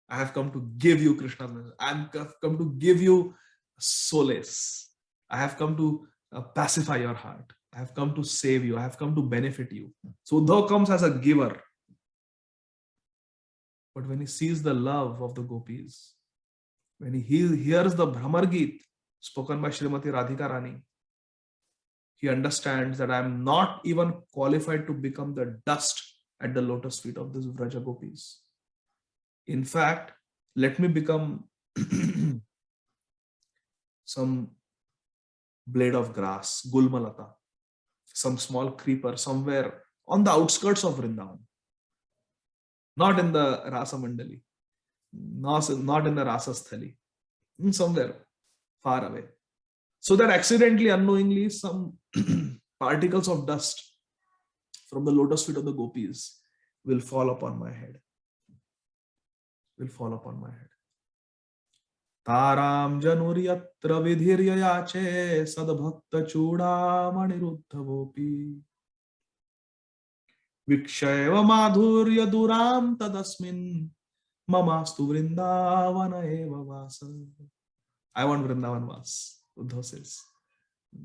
I have come to give you Krishna's message. I have come to give you solace. I have come to pacify your heart. I have come to save you. I have come to benefit you. So Uddhav comes as a giver. But when he sees the love of the gopis, when he hears the Bhramar Geet spoken by Srimati Radhika Rani, he understands that I am not even qualified to become the dust at the lotus feet of these Vraja gopis. In fact, let me become some blade of grass, Gulmalata, some small creeper somewhere on the outskirts of Vrindavan. Not in the Rasa Mandali, not in the Rasa Sthali, somewhere far away. So that accidentally, unknowingly, some particles of dust from the lotus feet of the gopis will fall upon my head. Will fall upon my head. Taram Januryatra Vidhirya Yache Sadbhakta Chudamaniruddhavopi Vikshaiva Madhurya Duram Tadasmin Mamastu Vrindavana Eva Vasa. I want Vrindavan Vas, Uddhav says,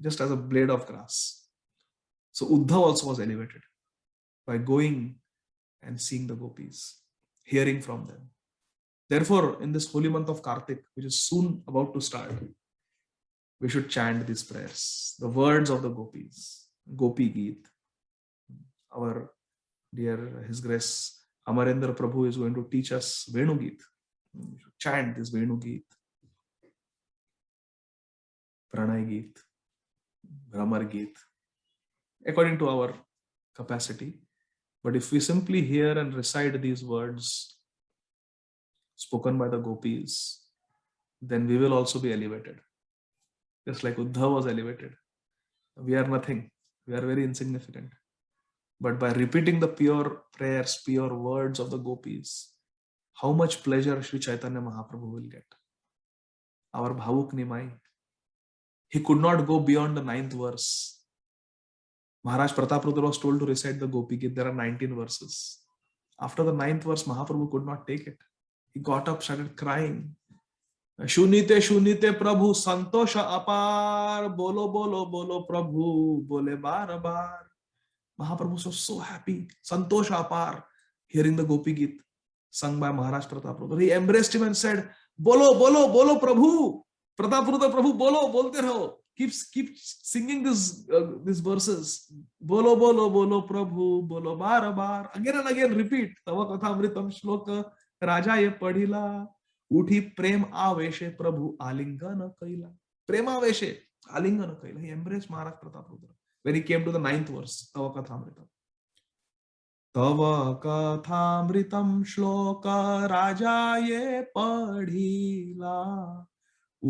just as a blade of grass. So Uddhav also was elevated by going and seeing the gopis, hearing from them. Therefore, in this holy month of Kartik, which is soon about to start, we should chant these prayers, the words of the gopis, Gopi Geet. Our dear His Grace Amarendra Prabhu is going to teach us Venu Geet. We should chant this Venu Geet, Pranay Geet, Bhramar Geet, according to our capacity. But if we simply hear and recite these words spoken by the gopis, then we will also be elevated. Just like Uddhav was elevated. We are nothing. We are very insignificant. But by repeating the pure prayers, pure words of the gopis, how much pleasure Sri Chaitanya Mahaprabhu will get. Our Bhavuk Nimai. He could not go beyond the 9th verse. Maharaj Prataprudra was told to recite the Gopi Geet. There are 19 verses. After the 9th verse, Mahaprabhu could not take it. He got up, started crying. Shunite Prabhu, Santosha Apar, Bolo Bolo Bolo Prabhu, Bole Bar Bar. Mahaprabhu was so happy, Santosha Apar, hearing the Gopi Geet sung by Maharaj Prataprudra. He embraced him and said, Bolo Bolo Bolo Prabhu, Prataprudra Prabhu, Bolo, bolte raho. Keep singing these verses. Bolo Bolo Bolo Prabhu, Bolo Bar Bar. Again and again repeat. Tava Kathamritam Shloka. Raja ye padhila, uthi prem aveshe Prabhu alingana kaila. Prem aveshe, alingana kaila. He embraced Maharaj Prataprudra when he came to the 9th verse, Tava Kathamrita. तव कथामृतम श्लोक राजा ये पढ़ीला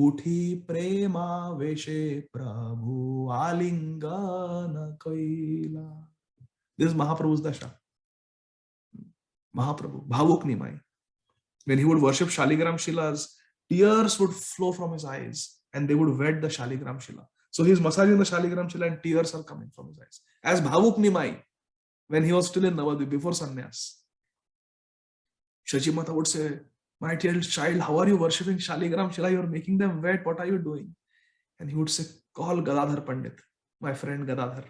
उठी प्रेमावेशे प्रभु आलिंगन कैला. This is Mahaprabhu's dasha. Mahaprabhu, Bhavuk Nimai. When he would worship Shaligram Shilas, tears would flow from his eyes and they would wet the Shaligram Shila. So he's massaging the Shaligram Shila and tears are coming from his eyes. As Bhavuk Nimai, when he was still in Navadvip, before sannyas, Shachi Mata would say, my dear child, how are you worshipping Shaligram Shila? You're making them wet. What are you doing? And he would say, call Gadadhar Pandit, my friend Gadadhar.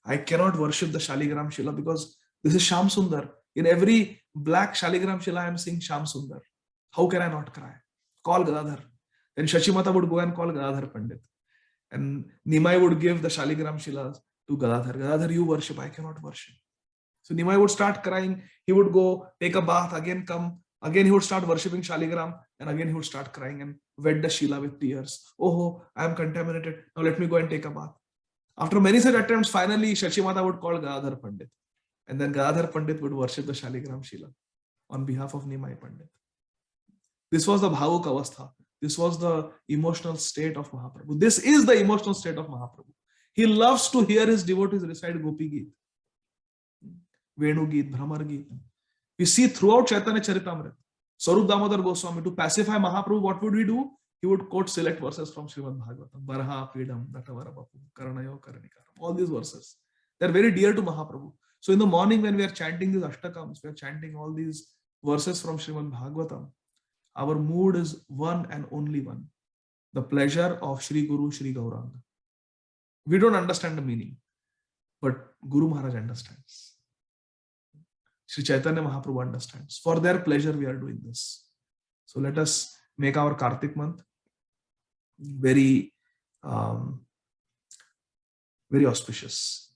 I cannot worship the Shaligram Shila because this is Sham Sundar. In every black Shaligram Shila, I am seeing Sham Sundar. How can I not cry? Call Gadadhar. Then Shachi Mata would go and call Gadadhar Pandit. And Nimai would give the Shaligram Shilas to Gadadhar. Gadadhar, you worship, I cannot worship. So Nimai would start crying. He would go take a bath, again come. Again, he would start worshipping Shaligram. And again, he would start crying and wet the Shila with tears. Oh, I am contaminated. Now let me go and take a bath. After many such attempts, finally, Shachi Mata would call Gadadhar Pandit. And then Gadadhar Pandit would worship the Shaligram Shila on behalf of Nimai Pandit. This was the Bhavuk Avastha. This was the emotional state of Mahaprabhu. This is the emotional state of Mahaprabhu. He loves to hear his devotees recite Gopi Geet, Venu Geet, Bhramar Geet. We see throughout Chaitanya Charitamrita, Swarup Damodar Goswami, to pacify Mahaprabhu, what would we do? He would quote select verses from Srimad Bhagavatam. Barha, Pidam, Natavara Bapu, Karanayo, Karanikaram. All these verses. They're very dear to Mahaprabhu. So in the morning when we are chanting these Ashtakams, we are chanting all these verses from Srimad Bhagavatam, our mood is one and only one. The pleasure of Shri Guru, Shri Gauranga. We don't understand the meaning, but Guru Maharaj understands. Shri Chaitanya Mahaprabhu understands. For their pleasure, we are doing this. So let us make our Kartik month very, very auspicious.